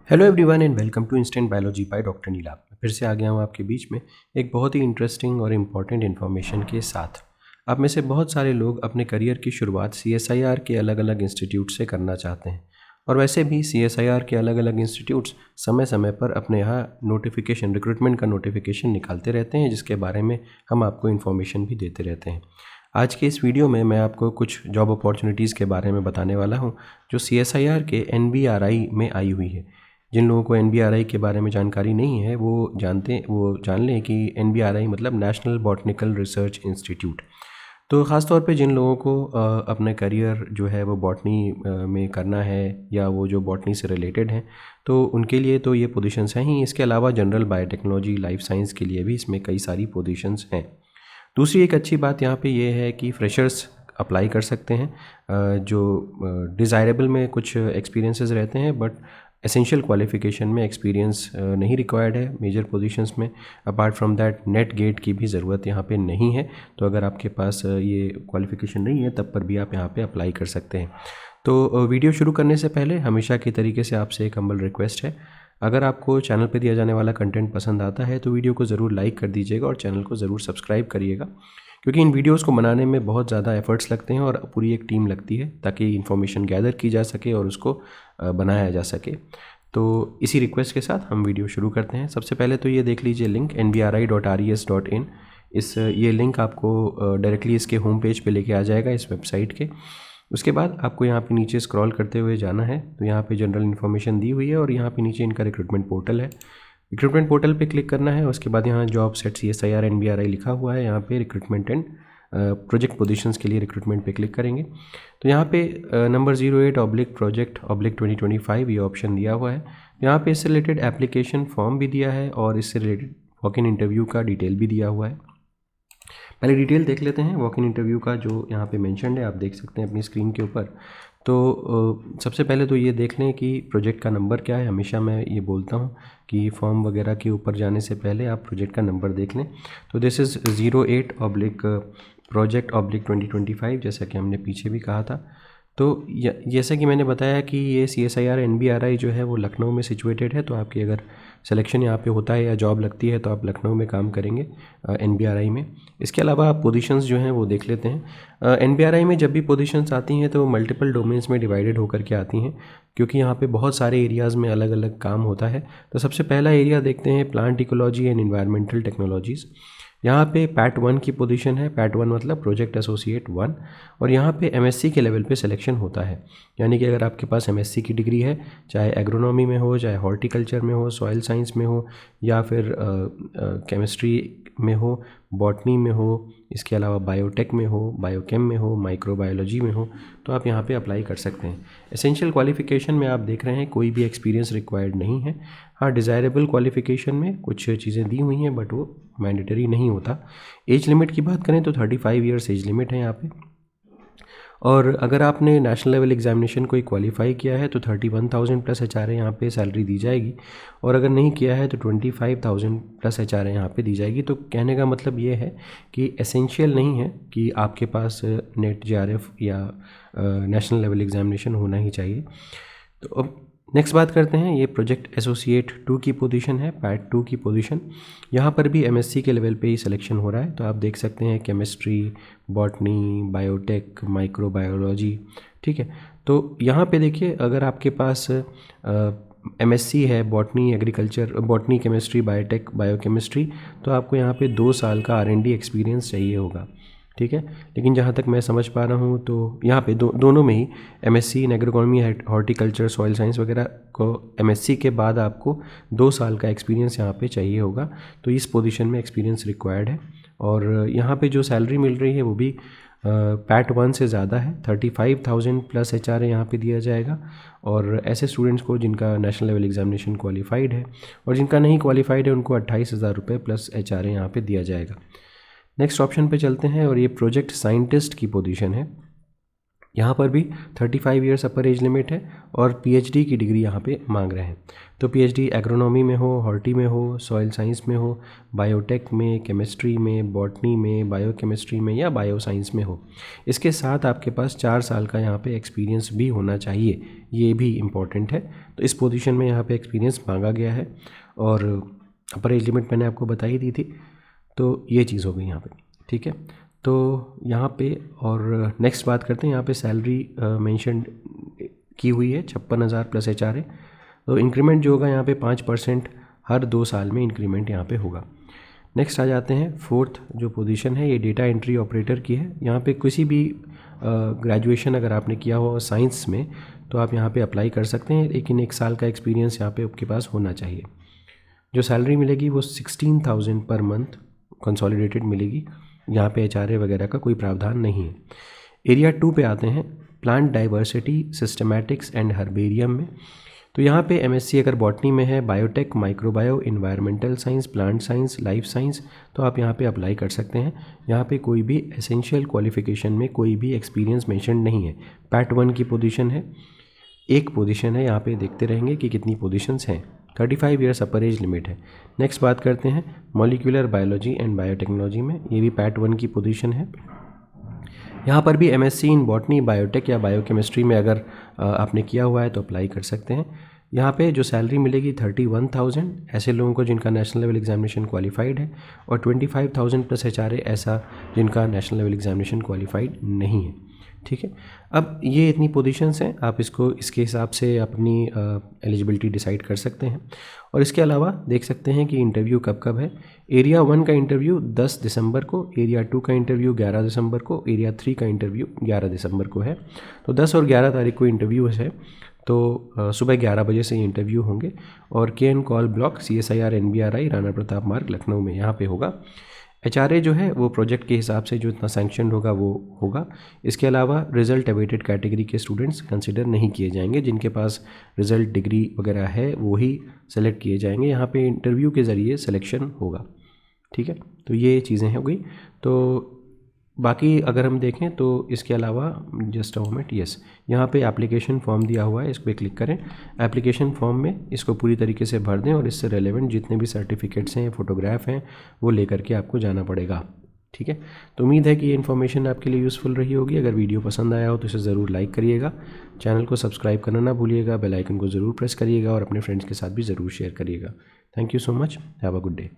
Hello everyone and welcome to instant biology by doctor Neela. मैं फिर से आ गया हूँ आपके बीच में एक बहुत ही इंटरेस्टिंग और इम्पॉर्टेंट इन्फॉर्मेशन के साथ। आप में से बहुत सारे लोग अपने करियर की शुरुआत CSIR के अलग अलग इंस्टीट्यूट से करना चाहते हैं और वैसे भी CSIR के अलग अलग इंस्टीट्यूट्स समय समय पर अपने यहाँ रिक्रूटमेंट का नोटिफिकेशन निकालते रहते हैं, जिसके बारे में हम आपको इन्फॉर्मेशन भी देते रहते हैं। आज के इस वीडियो में मैं आपको कुछ जॉब अपॉर्चुनिटीज़ के बारे में बताने वाला हूँ जो CSIR के NBRI में आई हुई है। जिन लोगों को NBRI के बारे में जानकारी नहीं है वो जान लें कि NBRI मतलब नेशनल बॉटनिकल रिसर्च इंस्टीट्यूट। तो ख़ास तौर पे जिन लोगों को अपने करियर जो है वो बॉटनी में करना है या वो जो बॉटनी से रिलेटेड हैं, तो उनके लिए तो ये पोजीशंस हैं ही। इसके अलावा जनरल बायोटेक्नोलॉजी, लाइफ साइंस के लिए भी इसमें कई सारी पोजीशंस हैं। दूसरी एक अच्छी बात यहाँ पे ये है कि फ्रेशर्स अप्लाई कर सकते हैं, जो डिज़ायरेबल में कुछ एक्सपीरियंसेस रहते हैं, बट एसेंशियल क्वालिफ़िकेशन में एक्सपीरियंस नहीं रिक्वायर्ड है मेजर पोजीशंस में। Apart from that NET GATE की भी ज़रूरत यहाँ पे नहीं है। तो अगर आपके पास ये क्वालिफ़िकेशन नहीं है तब पर भी आप यहाँ पे अप्लाई कर सकते हैं। तो वीडियो शुरू करने से पहले हमेशा की तरीके से आपसे एक हम्बल रिक्वेस्ट है, अगर आपको चैनल पर दिया जाने वाला कंटेंट पसंद आता है तो वीडियो को ज़रूर लाइक कर दीजिएगा और चैनल को ज़रूर सब्सक्राइब करिएगा, क्योंकि इन वीडियोस को बनाने में बहुत ज़्यादा एफर्ट्स लगते हैं और पूरी एक टीम लगती है ताकि इन्फॉर्मेशन गैदर की जा सके और उसको बनाया जा सके। तो इसी रिक्वेस्ट के साथ हम वीडियो शुरू करते हैं। सबसे पहले तो ये देख लीजिए लिंक nbri.res.in। ये लिंक आपको डायरेक्टली इसके होम पेज पे लेके आ जाएगा, इस वेबसाइट के। उसके बाद आपको यहाँ पे नीचे स्क्रॉल करते हुए जाना है, तो यहाँ पे जनरल इन्फॉर्मेशन दी हुई है और यहाँ पे नीचे इनका रिक्रूटमेंट पोर्टल है। रिक्रूटमेंट पोर्टल पे क्लिक करना है। उसके बाद यहाँ जॉब सेट CSIR NBRI लिखा हुआ है, यहाँ पे रिक्रूटमेंट एंड प्रोजेक्ट पोजीशंस के लिए रिक्रूटमेंट पे क्लिक करेंगे तो यहाँ पे नंबर 08/project/2025 ये ऑप्शन दिया हुआ है। यहाँ पे इससे रिलेटेड एप्लीकेशन फॉर्म भी दिया है और इससे रिलेटेड वॉक इन इंटरव्यू का डिटेल भी दिया हुआ है। पहले डिटेल देख लेते हैं वॉक इन इंटरव्यू का, जो यहाँ पे मेंशन्ड है, आप देख सकते हैं अपनी स्क्रीन के ऊपर। तो सबसे पहले तो ये देख लें कि प्रोजेक्ट का नंबर क्या है। हमेशा मैं ये बोलता हूँ कि फॉर्म वगैरह के ऊपर जाने से पहले आप प्रोजेक्ट का नंबर देख लें। तो दिस इज़ 08/project/2025, जैसा कि हमने पीछे भी कहा था। तो जैसा कि मैंने बताया कि ये CSIR NBRI जो है वो लखनऊ में सिचुएटेड है। तो आपकी अगर सिलेक्शन यहाँ पे होता है या जॉब लगती है तो आप लखनऊ में काम करेंगे NBRI में। इसके अलावा आप पोजीशंस जो हैं वो देख लेते हैं। NBRI में जब भी पोजीशंस आती हैं तो मल्टीपल डोमेन्स में डिवाइडेड होकर के आती हैं, क्योंकि यहाँ पे बहुत सारे एरियाज़ में अलग अलग काम होता है। तो सबसे पहला एरिया देखते हैं plant ecology and environmental technologies. यहाँ पे पैट 1 की पोजीशन है। पैट 1 मतलब प्रोजेक्ट एसोसिएट 1, और यहाँ पे MSc के लेवल पे सिलेक्शन होता है। यानी कि अगर आपके पास MSc की डिग्री है, चाहे एग्रोनॉमी में हो, चाहे हॉर्टिकल्चर में हो, सॉइल साइंस में हो, या फिर केमिस्ट्री में हो, बॉटनी में हो, इसके अलावा बायोटेक में हो, बायोकेम में हो, माइक्रोबायोलॉजी में हो, तो आप यहाँ पे अप्लाई कर सकते हैं। एसेंशियल क्वालिफ़िकेशन में आप देख रहे हैं कोई भी एक्सपीरियंस रिक्वायर्ड नहीं है। हाँ, डिज़ायरेबल क्वालिफ़िकेशन में कुछ चीज़ें दी हुई हैं बट वो मैंडेटरी नहीं होता। एज लिमिट की बात करें तो 35 ईयर्स एज लिमिट है यहाँ पे। और अगर आपने नेशनल लेवल एग्जामिनेशन कोई क्वालिफाई किया है तो 31,000 प्लस HRA यहाँ पे सैलरी दी जाएगी, और अगर नहीं किया है तो 25,000 प्लस HRA यहाँ पे दी जाएगी। तो कहने का मतलब ये है कि एसेंशियल नहीं है कि आपके पास नेट JRF या नेशनल लेवल एग्जामिनेशन होना ही चाहिए। तो अब नेक्स्ट बात करते हैं, ये प्रोजेक्ट एसोसिएट 2 की पोजीशन है, पैट 2 की पोजीशन। यहाँ पर भी MSc के लेवल पे ही सिलेक्शन हो रहा है। तो आप देख सकते हैं केमिस्ट्री, बॉटनी, बायोटेक, माइक्रोबायोलॉजी, ठीक है। तो यहाँ पे देखिए, अगर आपके पास MSc है botany, agriculture, botany, chemistry, biotech, biochemistry, तो आपको यहाँ पे 2 साल का R&D एक्सपीरियंस चाहिए होगा, ठीक है। लेकिन जहाँ तक मैं समझ पा रहा हूँ तो यहाँ पे दोनों में ही MSc इन एग्रोनॉमी, हॉर्टिकल्चर, सॉइल साइंस वगैरह को MSc के बाद आपको 2 साल का एक्सपीरियंस यहाँ पे चाहिए होगा। तो इस पोजीशन में एक्सपीरियंस रिक्वायर्ड है। और यहाँ पे जो सैलरी मिल रही है वो भी पैट 1 से ज़्यादा है। 35,000 प्लस HRA यहाँ पे दिया जाएगा। और ऐसे स्टूडेंट्स को जिनका नेशनल लेवल एग्जामिनेशन क्वालिफाइड है, और जिनका नहीं क्वालिफाइड है उनको 28,000 रुपये प्लस HRA यहाँ पे दिया जाएगा। नेक्स्ट ऑप्शन पे चलते हैं, और ये प्रोजेक्ट साइंटिस्ट की पोजीशन है। यहाँ पर भी 35 ईयर्स अपर एज लिमिट है और पीएचडी की डिग्री यहाँ पे मांग रहे हैं। तो पीएचडी एग्रोनॉमी में हो, हॉर्टी में हो, सॉइल साइंस में हो, बायोटेक में, केमिस्ट्री में, बॉटनी में, बायोकेमिस्ट्री में या बायो साइंस में हो। इसके साथ आपके पास 4 साल का यहाँ पे एक्सपीरियंस भी होना चाहिए, ये भी इम्पॉर्टेंट है। तो इस पोजीशन में यहाँ पे एक्सपीरियंस मांगा गया है और अपर एज लिमिट मैंने आपको बता ही दी थी। तो ये चीज़ हो गई यहाँ पे, ठीक है। तो यहाँ पे और नेक्स्ट बात करते हैं, यहाँ पे सैलरी मेंशन की हुई है 56,000 प्लस HRA। तो इंक्रीमेंट जो होगा यहाँ पे 5% हर 2 साल में इंक्रीमेंट यहाँ पे होगा। नेक्स्ट आ जाते हैं, फोर्थ जो पोजीशन है ये डेटा एंट्री ऑपरेटर की है। यहाँ पे किसी भी ग्रेजुएशन अगर आपने किया हो साइंस में तो आप यहाँ पे अप्लाई कर सकते हैं, लेकिन 1 साल का एक्सपीरियंस यहाँ पे आपके पास होना चाहिए। जो सैलरी मिलेगी वो 16,000 पर मंथ कंसोलिडेटेड मिलेगी। यहाँ पे HRA वगैरह का कोई प्रावधान नहीं है। एरिया 2 पे आते हैं, plant diversity systematics and herbarium में। तो यहाँ पे MSc अगर बॉटनी में है, biotech, microbio, environmental science, plant science, life science, तो आप यहाँ पे अप्लाई कर सकते हैं। यहाँ पे कोई भी एसेंशियल क्वालिफिकेशन में कोई भी एक्सपीरियंस मेंशन नहीं है। पैट 1 की पोजीशन है, एक पोजीशन है, यहाँ पे देखते रहेंगे कि कितनी पोजीशंस हैं। 35 ईयर्स अपर एज लिमिट है। नेक्स्ट बात करते हैं मॉलिक्यूलर बायोलॉजी एंड बायोटेक्नोलॉजी में, ये भी पैट 1 की पोजीशन है। यहाँ पर भी MSc इन बॉटनी, बायोटेक या बायोकेमिस्ट्री में अगर आपने किया हुआ है तो अप्लाई कर सकते हैं। यहाँ पे जो सैलरी मिलेगी 31,000 ऐसे लोगों को जिनका नेशनल लेवल एग्जामिनेशन क्वालिफाइड है, और 25,000 प्लस HRA ऐसा जिनका नेशनल लेवल एग्जामिनेशन क्वालिफाइड नहीं है, ठीक है। अब ये इतनी पोजीशंस हैं, आप इसको इसके हिसाब से अपनी एलिजिबिलिटी डिसाइड कर सकते हैं। और इसके अलावा देख सकते हैं कि इंटरव्यू कब कब है। एरिया 1 का इंटरव्यू 10 दिसंबर को, एरिया 2 का इंटरव्यू 11 दिसंबर को, एरिया 3 का इंटरव्यू 11 दिसंबर को है। तो 10 और 11 तारीख को इंटरव्यू है। तो सुबह 11 बजे से ये इंटरव्यू होंगे और KN call block CSIR NBRI Rana Pratap मार्ग लखनऊ में यहाँ पे होगा। HRA जो है वो प्रोजेक्ट के हिसाब से जो इतना सैंक्शन होगा वो होगा। इसके अलावा रिजल्ट अवेटेड कैटेगरी के स्टूडेंट्स कंसिडर नहीं किए जाएंगे, जिनके पास रिजल्ट डिग्री वगैरह है वो ही सेलेक्ट किए जाएंगे। यहाँ पे इंटरव्यू के ज़रिए सिलेक्शन होगा, ठीक है। तो ये चीज़ें हो गई। तो बाकी अगर हम देखें तो इसके अलावा जस्ट अ मोमेंट, यस, यहाँ पे एप्लीकेशन फॉर्म दिया हुआ है, इस पर क्लिक करें। एप्लीकेशन फॉर्म में इसको पूरी तरीके से भर दें और इससे रेलेवेंट जितने भी सर्टिफिकेट्स हैं, फ़ोटोग्राफ हैं, वो लेकर के आपको जाना पड़ेगा, ठीक है। तो उम्मीद है कि ये इन्फॉर्मेशन आपके लिए यूज़फुल रही होगी। अगर वीडियो पसंद आया हो तो इसे ज़रूर लाइक करिएगा, चैनल को सब्सक्राइब करना ना भूलिएगा, बेल आइकन को ज़रूर प्रेस करिएगा और अपने फ्रेंड्स के साथ भी ज़रूर शेयर करिएगा। Thank you so much, have a good day.